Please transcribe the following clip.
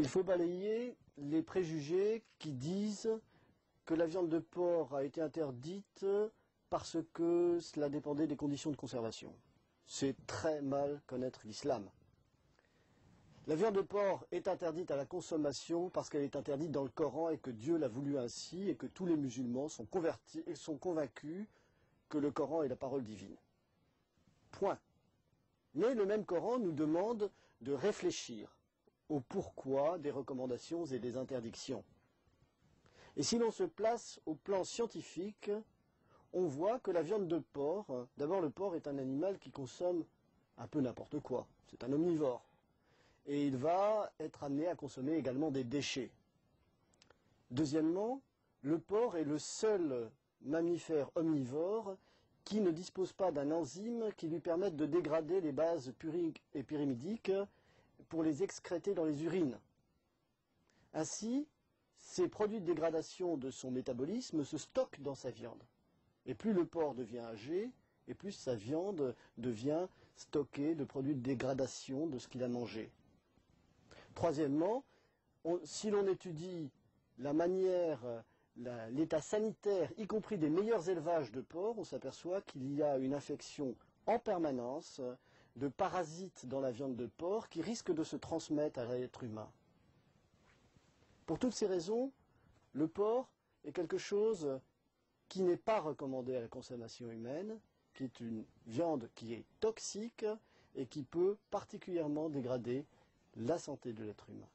Il faut balayer les préjugés qui disent que la viande de porc a été interdite parce que cela dépendait des conditions de conservation. C'est très mal connaître l'islam. La viande de porc est interdite à la consommation parce qu'elle est interdite dans le Coran et que Dieu l'a voulu ainsi et que tous les musulmans sont convaincus que le Coran est la parole divine. Point. Mais le même Coran nous demande de réfléchir au pourquoi des recommandations et des interdictions. Et si l'on se place au plan scientifique, on voit que la viande de porc, d'abord le porc est un animal qui consomme un peu n'importe quoi, c'est un omnivore. Et il va être amené à consommer également des déchets. Deuxièmement, le porc est le seul mammifère omnivore qui ne dispose pas d'un enzyme qui lui permette de dégrader les bases puriques et pyrimidiques pour les excréter dans les urines. Ainsi, ces produits de dégradation de son métabolisme se stockent dans sa viande. Et plus le porc devient âgé, et plus sa viande devient stockée de produits de dégradation de ce qu'il a mangé. Troisièmement, si l'on étudie la manière, l'état sanitaire, y compris des meilleurs élevages de porcs, on s'aperçoit qu'il y a une infection en permanence de parasites dans la viande de porc qui risquent de se transmettre à l'être humain. Pour toutes ces raisons, le porc est quelque chose qui n'est pas recommandé à la consommation humaine, qui est une viande qui est toxique et qui peut particulièrement dégrader la santé de l'être humain.